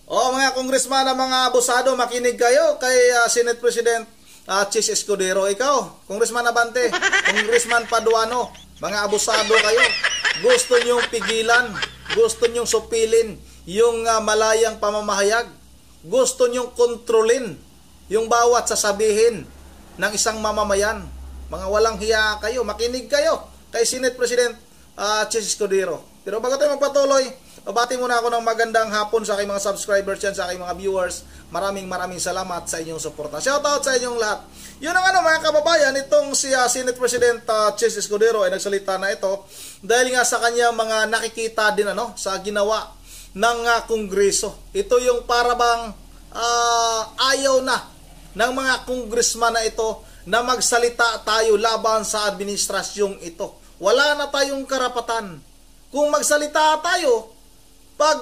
O mga congressman na mga abusado, makinig kayo kay Senate President Chis Escudero. Ikaw, Congressman Abante, Congressman Paduano, mga abusado kayo. Gusto nyong pigilan, gusto nyong supilin yung malayang pamamahayag. Gusto nyong kontrolin yung bawat sasabihin ng isang mamamayan. Mga walang hiya kayo, makinig kayo kay Senate President Chis Escudero. Pero bago tayo magpatuloy, pabati muna ako ng magandang hapon sa aking mga subscribers yan, sa aking mga viewers. Maraming salamat sa inyong suporta. Shoutout sa inyong lahat. Yun ang mga kababayan, itong si Senate President Chis Escudero ay nagsalita na ito dahil nga sa kanya mga nakikita din sa ginawa ng Kongreso. Ito yung parabang ayaw na ng mga congressman na ito na magsalita tayo laban sa administrasyong ito. Wala na tayong karapatan. Kung magsalita tayo, pag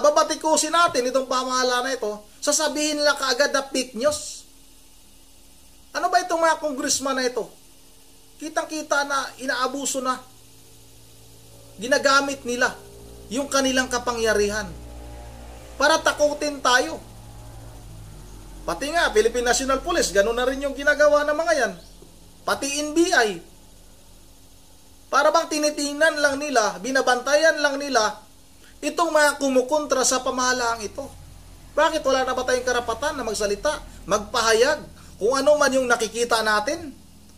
babatikusin natin itong pamahalaan na ito, sasabihin nila kaagad na fake news. Ano ba itong mga congressman na ito? Kitang-kita na inaabuso na. Ginagamit nila yung kanilang kapangyarihan para takutin tayo. Pati nga, Philippine National Police, ganun na rin yung ginagawa ng mga yan. Pati NBI. Para bang tinitingnan lang nila, binabantayan lang nila itong mga kumukontra sa pamahalaang ito. Bakit wala na ba tayong karapatan na magsalita, magpahayag, kung ano man yung nakikita natin?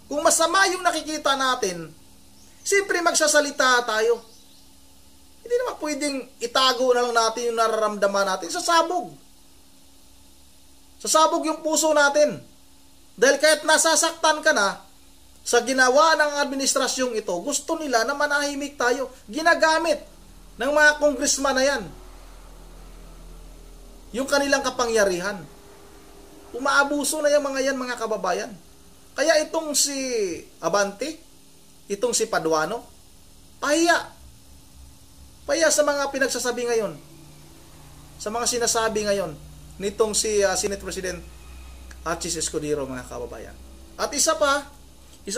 Kung masama yung nakikita natin, siyempre magsasalita tayo. Hindi naman pwedeng itago na lang natin yung nararamdaman natin sa sabog. Sa sabog yung puso natin. Dahil kahit nasasaktan ka na sa ginawa ng administrasyong ito, gusto nila na manahimik tayo. Ginagamit ng mga congressman na yan yung kanilang kapangyarihan. Umaabuso na yung mga yan, mga kababayan. Kaya itong si Abante, itong si Paduano, pahiya sa mga pinagsasabi ngayon, sa mga sinasabi ngayon nitong si Senate President Chis Escudero, mga kababayan. At isa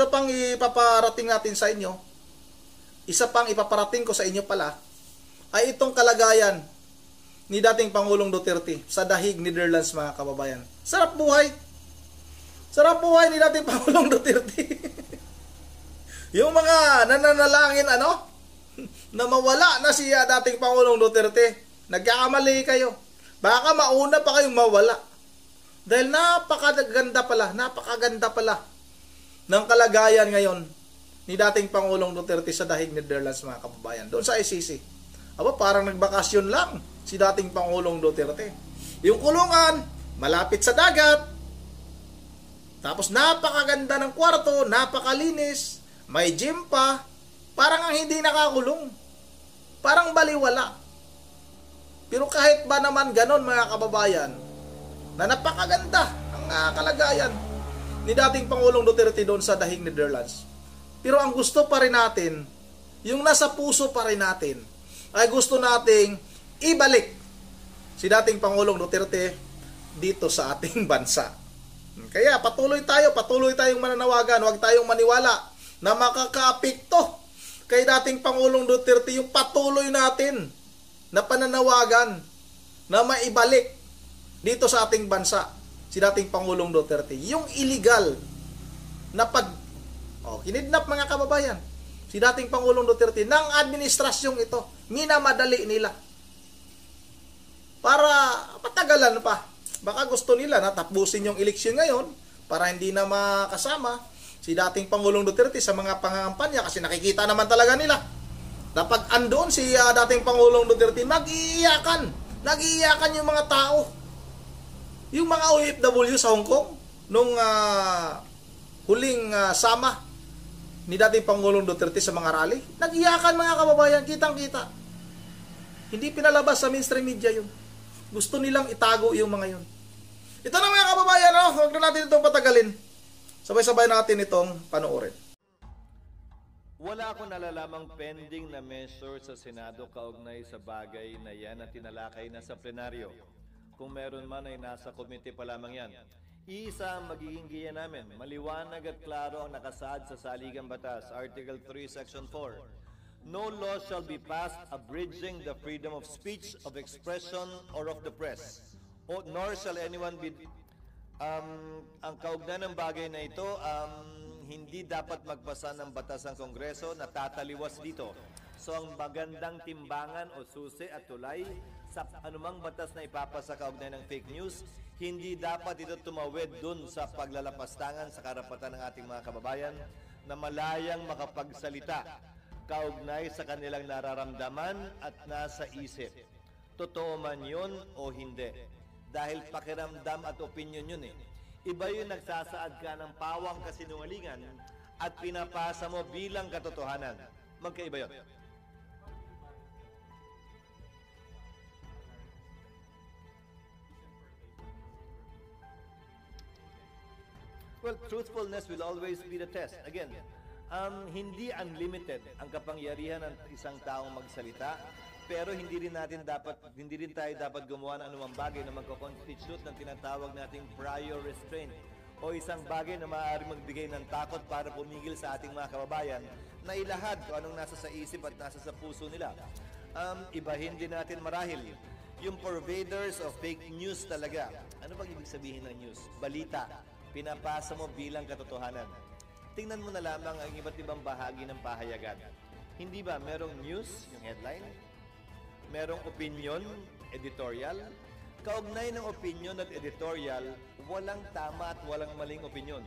pang ipaparating natin sa inyo, isa pang ipaparating ko sa inyo pala, ay itong kalagayan ni dating Pangulong Duterte sa Dahig, Netherlands, mga kababayan. Sarap buhay. Sarap buhay ni dating Pangulong Duterte. Yung mga nananalangin na mawala na siya dating Pangulong Duterte, nagkakamali kayo. Baka mauna pa kayong mawala. Dahil napakaganda pala ng kalagayan ngayon ni dating Pangulong Duterte sa Dahig, Netherlands, mga kababayan. Doon sa ICC. Aba, parang nagbakasyon lang si dating Pangulong Duterte. Yung kulungan, malapit sa dagat. Tapos napakaganda ng kwarto, napakalinis, may gym pa. Parang ang hindi nakakulong. Parang baliwala. Pero kahit ba naman ganon, mga kababayan, na napakaganda ang kalagayan ni dating Pangulong Duterte doon sa Dahig, Netherlands. Pero ang gusto pa rin natin, yung nasa puso pa rin natin, ay gusto nating ibalik si dating Pangulong Duterte dito sa ating bansa. Kaya patuloy tayong mananawagan, huwag tayong maniwala na makakaapekto kay dating Pangulong Duterte yung patuloy natin na pananawagan na maibalik dito sa ating bansa si dating Pangulong Duterte. Yung illegal na kinidnap, mga kababayan, si dating Pangulong Duterte ng administrasyong ito, minamadali nila. Para patagalan pa. Baka gusto nila na tapusin yung eleksyon ngayon para hindi na makasama si dating Pangulong Duterte sa mga pangangampanya kasi nakikita naman talaga nila na pag andoon si dating Pangulong Duterte, nag-iiyakan yung mga tao. Yung mga OFW sa Hong Kong nung huling sama ni dating Pangulong Duterte sa mga rally, nag-iyakan, mga kababayan, kitang-kita. Hindi pinalabas sa mainstream media yun. Gusto nilang itago yung mga yun. Ito na, mga kababayan, huwag na natin itong patagalin. Sabay-sabay natin itong panoorin. Wala akong nalalamang pending na measure sa Senado kaugnay sa bagay na yan na tinalakay na sa plenaryo. Kung meron man ay nasa komite pa lamang yan. Isa ang magiging giya namin, maliwanag at klaro ang nakasaad sa Saligang Batas, Article 3, Section 4. No law shall be passed abridging the freedom of speech, of expression, or of the press. Nor shall anyone be... ang kaugnayan ng bagay na ito, hindi dapat magpasa ng batas ng Kongreso na tataliwas dito. So ang magandang timbangan o susi at tulay sa anumang batas na ipapasa kaugnay ng fake news, hindi dapat ito tumawid dun sa paglalapastangan sa karapatan ng ating mga kababayan na malayang makapagsalita kaugnay sa kanilang nararamdaman at nasa isip. Totoo man yun o hindi. Dahil pakiramdam at opinion yun eh. Iba yung nagsasaad ka ng pawang kasinungalingan at pinapasa mo bilang katotohanan. Magkaiba yun. Well, truthfulness will always be the test. Again, hindi unlimited ang kapangyarihan ng isang taong magsalita, pero hindi rin tayo dapat gumawa ng anumang bagay na magko-constitute ng tinatawag nating prior restraint o isang bagay na maaaring magbigay ng takot para pumigil sa ating mga kababayan na ilahad kung anong nasa sa isip at nasa sa puso nila. Ibahin din natin marahil yung purveyors of fake news talaga. Ano bang ibig sabihin ng news? Balita. Pinapasa mo bilang katotohanan. Tingnan mo na lamang ang iba't ibang bahagi ng pahayagan. Hindi ba merong news, yung headline? Merong opinion, editorial. Kaugnay ng opinion at editorial, walang tama at walang maling opinion.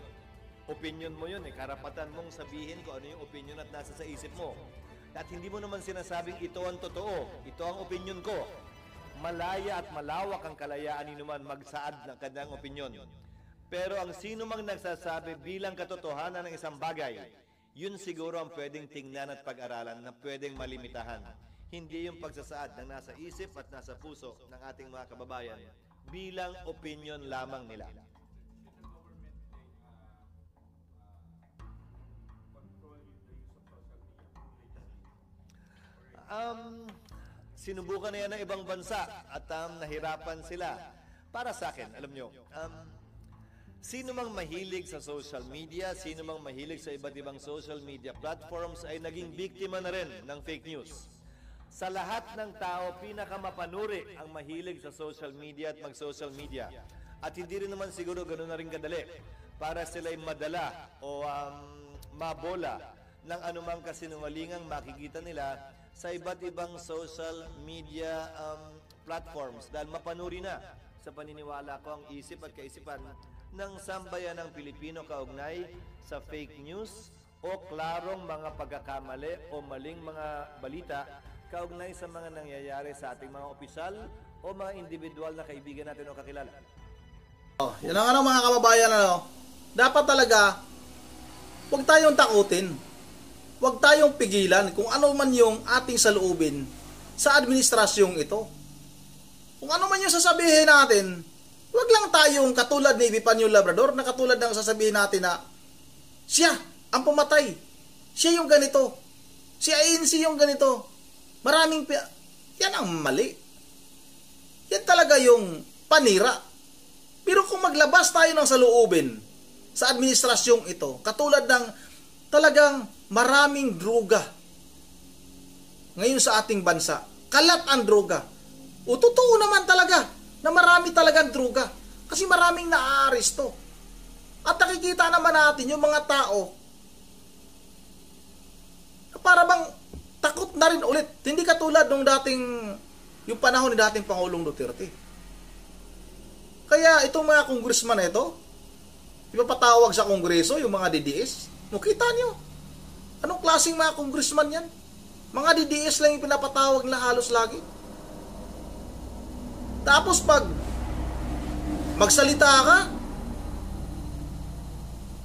Opinion mo yun, karapatan mong sabihin kung ano yung opinion at nasa sa isip mo. At hindi mo naman sinasabing ito ang totoo, ito ang opinion ko. Malaya at malawak ang kalayaan ni naman magsaad ng kanyang opinion. Pero ang sino mang nagsasabi bilang katotohanan ng isang bagay, yun siguro ang pwedeng tingnan at pag-aralan na pwedeng malimitahan. Hindi yung pagsasaad ng nasa isip at nasa puso ng ating mga kababayan bilang opinion lamang nila. Sinubukan na yan ng ibang bansa at nahirapan sila. Para sa akin, alam nyo, sino mang mahilig sa social media, sino mang mahilig sa iba't ibang social media platforms ay naging biktima na rin ng fake news. Sa lahat ng tao, pinakamapanuri ang mahilig sa social media at mag-social media. At hindi rin naman siguro ganoon na rin kadali para sila'y madala o mabola ng anumang kasinungalingang makikita nila sa iba't ibang social media platforms. Dahil mapanuri na sa paniniwala ko ang isip at kaisipan ng sambayan ng Pilipino kaugnay sa fake news o klarong mga pagkakamali o maling mga balita kaugnay sa mga nangyayari sa ating mga opisyal o mga individual na kaibigan natin o kakilala. Yan ang mga kababayan, dapat talaga huwag tayong takutin. Huwag tayong pigilan kung ano man yung ating saloobin sa administrasyong ito. Kung ano man yung sasabihin natin, huwag lang tayong katulad ni Epifanio Labrador na katulad ng sasabihin natin na siya ang pumatay. Siya yung ganito. Si ANC yung ganito. Yan ang mali. Yan talaga yung panira. Pero kung maglabas tayo ng saloobin sa administrasyong ito, katulad ng talagang maraming droga ngayon sa ating bansa, kalat ang droga. O totoo naman talaga na marami talagang droga kasi maraming naaaresto. At nakikita naman natin yung mga tao na para bang takot na rin ulit. Hindi katulad nung yung panahon ni dating Pangulong Duterte. Kaya itong mga congressman na ito, ipapatawag sa Kongreso, yung mga DDS, makita nyo, anong klaseng mga congressman yan? Mga DDS lang yung pinapatawag na halos lagi. Tapos pag magsalita ka,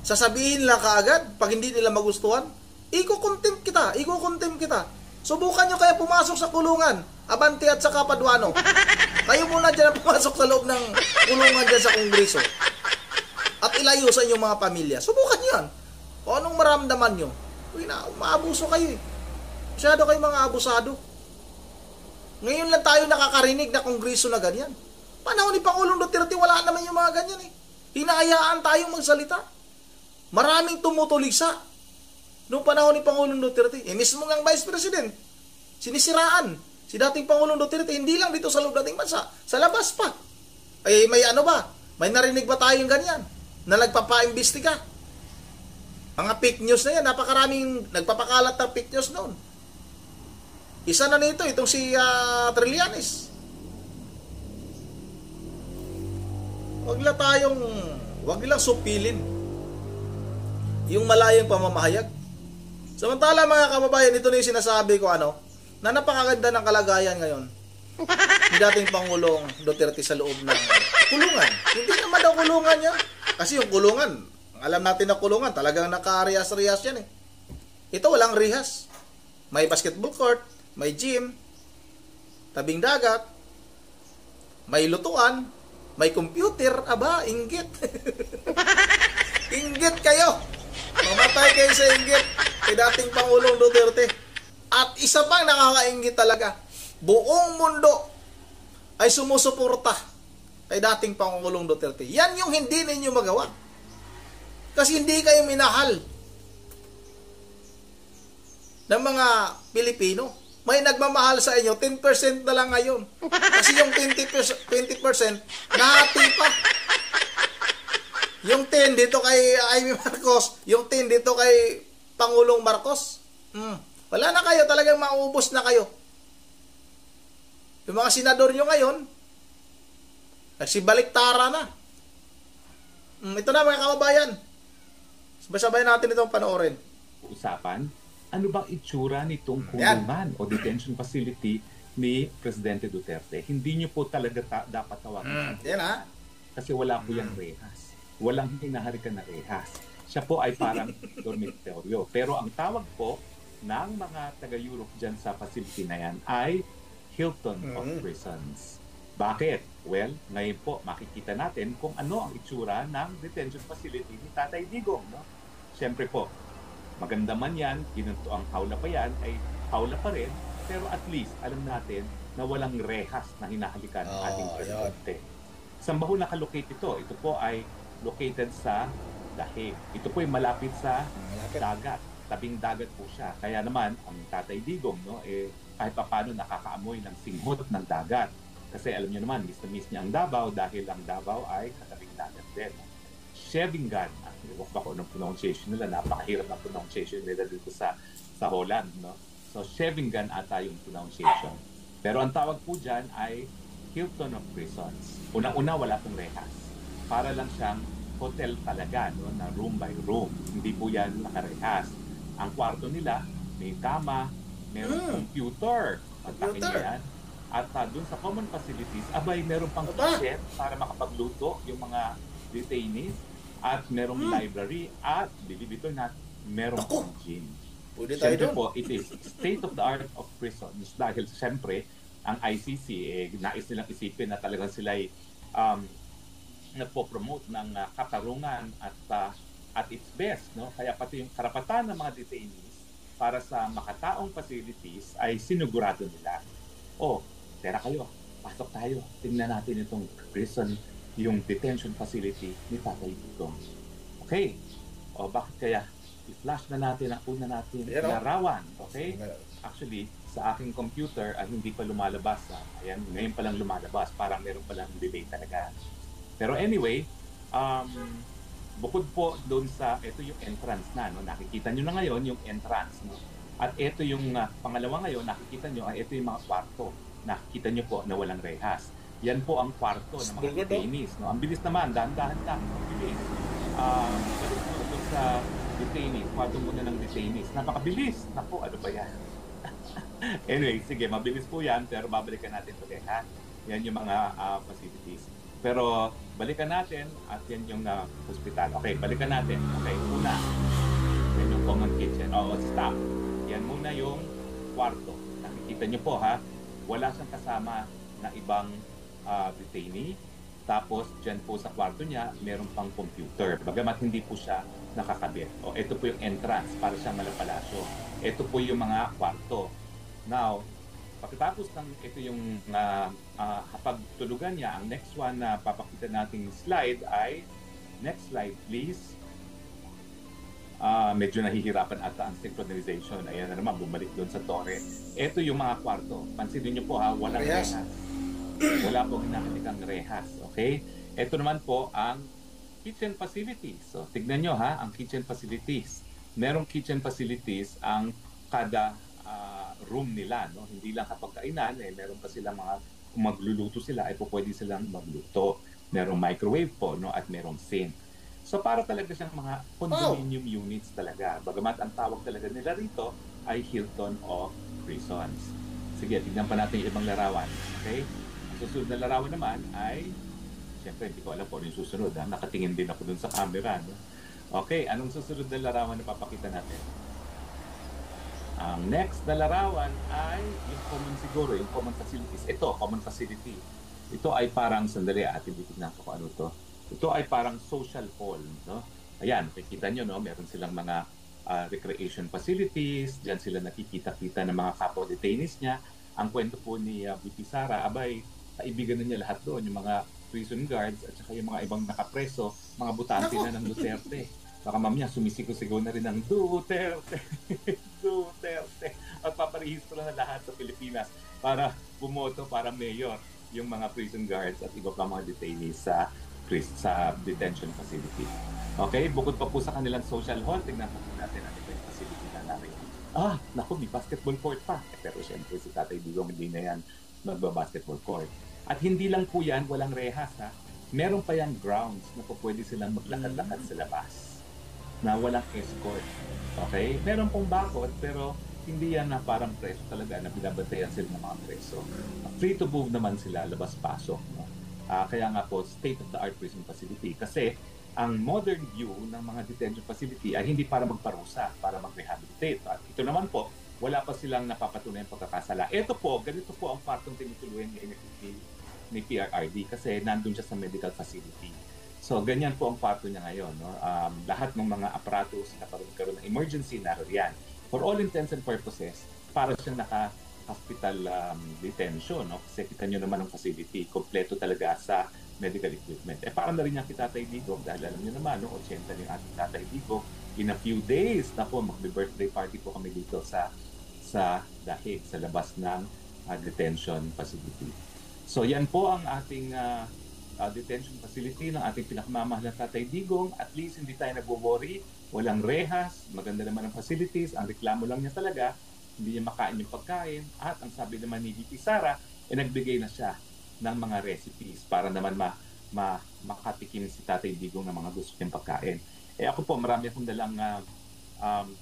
sasabihin nila kaagad, pag hindi nila magustuhan, iko-contempt kita. Subukan nyo kaya pumasok sa kulungan, Abante at saka Paduano. Kayo muna dyan pumasok sa loob ng kulungan dyan sa Kongreso. At ilayo sa inyong mga pamilya. Subukan nyo yan. O anong maramdaman nyo? Uy, maabuso kayo eh. Masyado kayo mga abusado. Ngayon lang tayo nakakarinig na Kongreso na ganyan. Panahon ni Pangulong Duterte, wala naman yung mga ganyan eh. Hinahayaan tayong magsalita. Maraming tumutulisa. Noong panahon ni Pangulong Duterte, mismo ngang Vice President, sinisiraan si dating Pangulong Duterte, hindi lang dito sa loob dating bansa, sa labas pa. May ano ba? May narinig ba tayong ganyan? Na nagpapa-imbestiga? Mga fake news na yan, napakaraming nagpapakalat ng fake news noon. Isa na nito, itong si Trillanes. Wag nilang supilin yung malayang pamamahayag. Samantala mga kababayan, ito na yung sinasabi ko na napakaganda ng kalagayan ngayon ni dating Pangulong Duterte sa loob ng kulungan. Hindi naman daw kulungan niya. Kasi yung kulungan, alam natin na kulungan, talagang naka-rehas-rehas yan eh. Ito walang rehas. May basketball court, may gym, tabing dagat, may lutuan, may computer, aba, inggit. Inggit kayo. Mamatay kayo sa inggit kay dating Pangulong Duterte. At isa pang nakakainggit talaga, buong mundo ay sumusuporta kay dating Pangulong Duterte. Yan yung hindi ninyo magawa. Kasi hindi kayo minahal ng mga Pilipino. May nagmamahal sa inyo, 10% na lang ngayon. Kasi yung 20% nahati pa. Yung 10 dito kay Amy Marcos, yung 10 dito kay Pangulong Marcos. Wala na kayo, talagang maubos na kayo. Yung mga senador nyo ngayon, nagsibaliktara na. Ito na mga kababayan. Sabay-sabay natin itong panoorin. Usapan, ano bang itsura nitong kulungan o detention facility ni Presidente Duterte? Hindi nyo po talaga dapat tawagan. Yan ha. Kasi wala po yung rehas. Walang hinaharikan na rehas. Siya po ay parang dormitoryo. Pero ang tawag po ng mga taga-Europe dyan sa facility na yan ay Hilton of Prisons. Bakit? Well, ngayon po makikita natin kung ano ang itsura ng detention facility ni Tatay Digong. No? Siyempre po, maganda man yan, ginunto ang hawla pa yan, ay hawla pa rin, pero at least alam natin na walang rehas na hinahalikan ng ating presidente. Saan ba ho nakalocate ito? Ito po ay located sa Dahig. Ito po ay malapit sa dagat. Tabing dagat po siya. Kaya naman, ang Tatay Digong, kahit pa paano nakakaamoy ng singhot ng dagat. Kasi alam niyo naman, miss na miss niya ang Davao dahil ang Davao ay katabing dagat din. Scheveningen, iwak ba ko ng pronunciation nila, napakahirap ng pronunciation nila dito sa Holland. No? So, Scheveningen ata yung pronunciation. Pero ang tawag po dyan ay Hilton of Prisons. Unang-una, wala pong rehas. Para lang siyang hotel talaga, no? Na room by room. Hindi po yan nakarehas. Ang kwarto nila, may kama, mayroong computer. Pagtakin niya yan. At dun sa common facilities, meron pang kitchen para makapagluto yung mga detainees. At merong library. At, believe it or not, merong pang gym. Siyempre po, it is state of the art of prisons. Dahil siyempre, ang ICC, nais nilang isipin na talagang sila'y nagpo-promote ng katarungan at its best. No? Kaya pati yung karapatan ng mga detainees para sa makataong facilities ay sinugurado nila. Tera kayo, pasok tayo. Tingnan natin itong prison, yung detention facility ni Tatay Digong. Okay. Bakit kaya? I-flash na natin ang una natin larawan. Okay? Actually, sa aking computer ay hindi pa lumalabas. Ayan, ngayon pa lang lumalabas. Parang meron pa lang delay talaga. Pero anyway, bukod po doon sa, ito yung entrance na, no? Nakikita nyo na ngayon yung entrance. No? At ito yung pangalawa ngayon, nakikita nyo, ito yung mga kwarto. Nakikita nyo po na walang rehas. Yan po ang kwarto ng mga detainees. No? Ang bilis naman, dahan-dahan lang. Ang bilis. Balik mo doon sa detainees. Kwarto muna ng detainees. Napakabilis. Naku, ano ba yan? Anyway, sige, mabilis po yan. Pero babalikan natin ulit, ha? Yan yung mga facilities. Pero balikan natin at yan yung hospital. Okay, balikan natin. Okay, una. Yan yung common kitchen. Stop. Yan muna yung kwarto. Nakikita nyo po, ha? Wala siyang kasama na ibang detainee. Tapos, dyan po sa kwarto niya, meron pang computer. Bagamat hindi po siya nakakabit. Ito po yung entrance para siyang malapalasyo. Ito po yung mga kwarto. Now, pagkatapos ng ito yung hapagtulugan niya, ang next one na papakita nating slide ay, next slide please. medyo nahihirapan ata ang synchronization. Ayan na naman, bumalik doon sa Torre. Ito yung mga kwarto. Pansinin nyo po ha, walang Rehas. rehas. Wala po kinakalikang rehas. Okay? Ito naman po ang kitchen facilities. So, tignan nyo ha, ang kitchen facilities. Merong kitchen facilities ang kada room nila. No? Hindi lang kapag kainan, meron pa silang mga, kung magluluto sila, ay po pwede silang magluto. Merong microwave po, no? At merong sink. So para talaga siyang mga condominium units talaga. Bagamat ang tawag talaga nila rito ay Hilton of Prisons. Sige, tignan pa natin yung ibang larawan. Okay? Ang susunod na larawan naman ay, siyempre hindi ko alam po ano yung susunod. Ha? Nakatingin din ako dun sa camera. No? Okay, anong susunod na larawan na papakita natin? Ang next na larawan ay yung common siguro, yung common facilities. Ito, common facility. Ito ay parang, sandali atin titignan ko kung ano to. Ito ay parang social hall, no? Ayan, nakikita nyo, no? Meron silang mga recreation facilities. Diyan sila nakikita-kita ng mga kapwa detainees niya. Ang kwento po ni VP Sara, abay, kaibigan na niya lahat doon. Yung mga prison guards at saka yung mga ibang nakapreso, mga butante na ng Duterte. Baka mamaya sumisigaw-sigaw na rin ng Duterte, Duterte. At paparehistro na lahat sa Pilipinas para bumoto para mayor yung mga prison guards at iba pa mga detainees sa detention facility. Okay, bukod pa po sa kanilang social hall, tingnan po natin ang iba yung facility na namin. Naku, may basketball court pa. Pero syempre si Tatay Digong hindi na yan magba-basketball court. At hindi lang po yan, walang rehas ha. Meron pa yan grounds na po pwede silang maglakad-lakad sa labas na walang escort. Okay? Meron pong bakod pero hindi yan na parang preso talaga na binabantayan sila ng mga preso. Free to move naman sila, labas-pasok. No? Kaya nga po, state-of-the-art prison facility. Kasi ang modern view ng mga detention facility ay hindi para magparusa, para mag-rehabilitate. At ito naman po, wala pa silang napapatunay ang pagkakasala. Ito po, ganito po ang partong tinutuluyan ni PRRD kasi nandun siya sa medical facility. So, ganyan po ang parto niya ngayon. No? Lahat ng mga aparatos na karoon ng emergency, naroriyan. For all intents and purposes, para siyang naka-hospital detention. No? Kasi kita nyo naman ang facility, kompleto talaga sa medical equipment. Parang na rin niya kita Tatay Digong dahil alam nyo naman, no? 80 na yung ating Tatay Digong. In a few days, na po, mag-birthday party po kami dito sa Dahig, sa labas ng detention facility. So, yan po ang ating detention facility ng ating pinakamamahal na Tatay Digong. At least hindi tayo nagwo-worry, walang rehas, maganda naman ang facilities. Ang reklamo lang niya talaga, hindi niya makain yung pagkain. At ang sabi naman ni VP Sara, nagbigay na siya ng mga recipes para naman makatikim si Tatay Digong ng mga gusto niyang pagkain. Ako po, marami akong dalang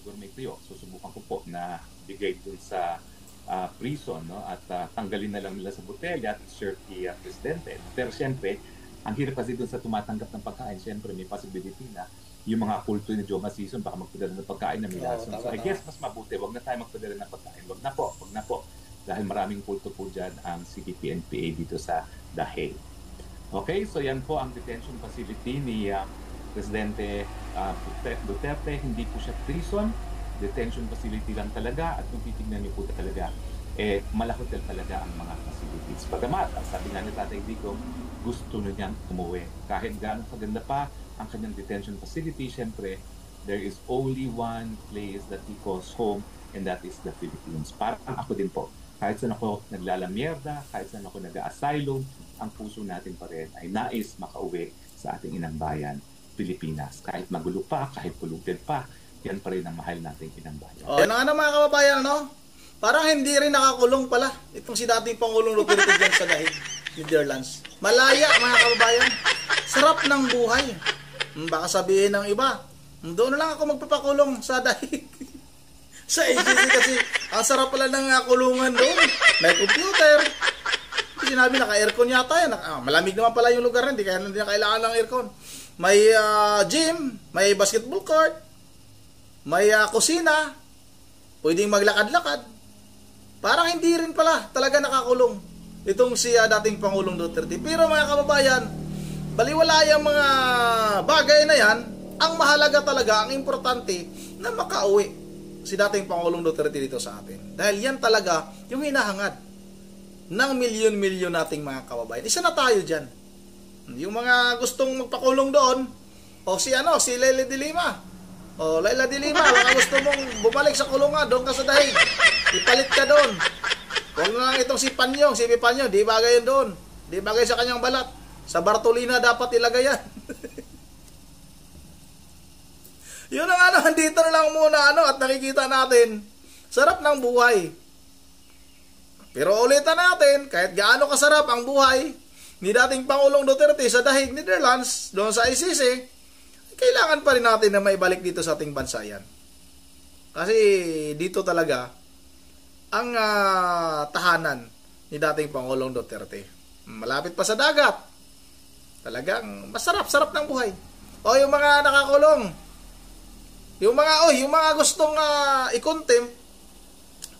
gourmet tuyo. Susubukan ko po na bigay dun sa prison, no? At tanggalin na lang nila sa botelya at serve kay Presidente. Pero siyempre, ang hirap kasi dun sa tumatanggap ng pagkain, siyempre may possibility na yung mga kulto ni Joma Season baka magpadala ng pagkain na may lason. So I guess mas mabuti, wag na tayo magpadala ng pagkain. Wag na po. Dahil maraming kulto po dyan ang CPP-NPA dito sa Dahig. Okay, so yan po ang detention facility ni Presidente Duterte. Hindi po siya prison, detention facility lang talaga. At kung titignan niyo po talaga, malahotel talaga ang mga facilities. Bagamat, ang sabi nga ni Tatay Digong, gusto na niyang umuwi. Kahit gaano kaganda pa ang kanyang detention facility, syempre, there is only one place that he calls home, and that is the Philippines. Parang ako din po. Kahit saan ako naglalamierda, kahit saan ako nag-asylum, ang puso natin pa rin ay nais makauwi sa ating inang bayan, Pilipinas. Kahit magulo pa, kahit polluted pa, yan pa rin ang mahal nating inang bayan. Yan na nga mga kababayan, no? Parang hindi rin nakakulong pala itong si dating Pangulong Duterte dyan sa Dahig, Netherlands. Malaya mga kababayan. Sarap ng buhay. Baka sabihin ng iba, doon na lang ako magpapakulong sa Dahig. Sa agency kasi, ang sarap pala ng kulungan doon. May computer. Sinabi, naka-aircon yata yan. Malamig naman pala yung lugar na, hindi na kailangan ng aircon. May gym, may basketball court, may kusina, pwedeng maglakad-lakad. Parang hindi rin pala talaga nakakulong itong si dating Pangulong Duterte. Pero mga kababayan, baliwala yung mga bagay na yan. Ang mahalaga talaga, ang importante, na makauwi si dating Pangulong Duterte dito sa atin. Dahil yan talaga yung hinahangad ng milyon-milyon nating mga kababayan. Isa na tayo dyan. Yung mga gustong magpakulong doon, o si Lele de Lima, O, Laila de Lima, baka gusto mong bumalik sa kulungan, doon ka sa dahig. Ipalit ka doon. Huwag na lang itong si Panyong, si Pipanyo, di bagay yun doon. Di bagay sa kanyang balat. Sa Bartolina dapat ilagay yan. Yun ang ano, dito na lang muna at nakikita natin, sarap ng buhay. Pero ulitan natin, kahit gaano kasarap ang buhay ni dating Pangulong Duterte sa dahig Netherlands, doon sa ICC, kailangan pa rin natin na maibalik dito sa ating bansa yan. Kasi dito talaga ang tahanan ni dating Pangulong Duterte. Malapit pa sa dagat. Talagang masarap-sarap ng buhay. O yung mga nakakulong, yung mga gustong i-contempt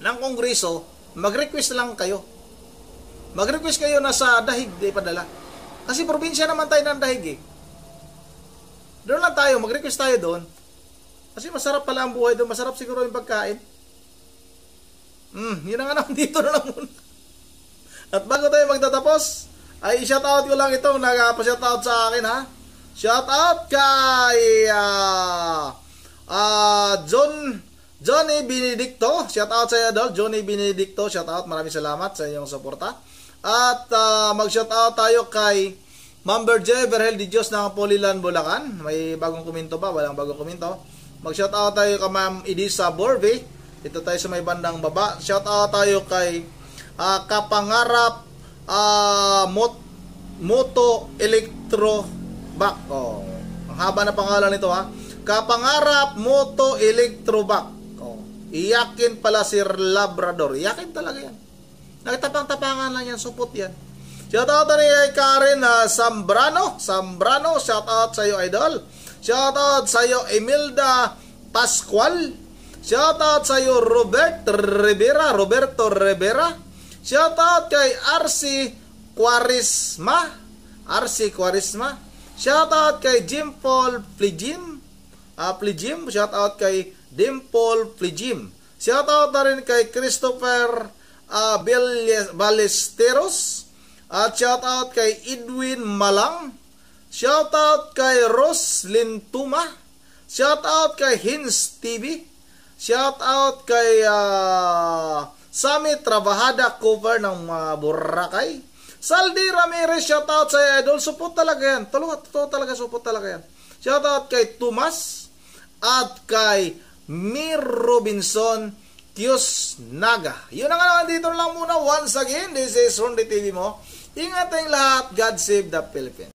ng Kongreso, mag-request lang kayo. Mag-request kayo na sa dahig di padala. Kasi probinsya naman tayo ng dahig eh. Doon lang tayo, mag-request tayo doon. Kasi masarap pala ang buhay doon, masarap siguro yung pagkain. Yun ang dito na lang muna. At bago tayo magtatapos, ay shoutout ko lang itong nagpa-shoutout sa akin ha. Shoutout kay Johnny Benedicto. Shoutout sa iyo Idol, Johnny Benedicto. Shoutout, maraming salamat sa inyong suporta. At mag-shoutout tayo kay Member J. Verhel Di Diyos ng Polilan, Bulacan. May bagong komento ba? Walang bagong komento. Mag-shoutout tayo kay Ma'am Edisa Borbe. Ito tayo sa may bandang baba. Shoutout tayo kay Kapangarap Moto Electro Back. Oh, ang haba na pangalan nito ha. Kapangarap Moto Electro Back. Oh, iyakin pala si Labrador. Iyakin talaga yan. Nakitapang-tapangan lang yan. Supot yan. Shoutout na kay Karen Sambrano. Shoutout sa iyo Idol. Shoutout sa iyo Emilda Pascual. Shoutout sa iyo Roberto Rivera. Shoutout kay RC Quaresma. Shoutout kay Jim Paul Plijim. Shoutout kay Dimple Plijim. Shoutout na rin kay Christopher Ballesteros. At shoutout kay Edwin Malang. Shoutout kay Roslyn Tuma. Shoutout kay Hins TV. Shoutout kay Sami Trabajada Cover ng Boracay. Saldi Ramirez, shoutout sa Idol. Support talaga yan. Totoo talaga, support talaga yan. Shoutout kay Tomas at kay Mir Robinson Kios Naga. Yun ang naman dito lang muna. Once again, this is Ronde TV mo. Ingat tayong lahat. God save the Philippines.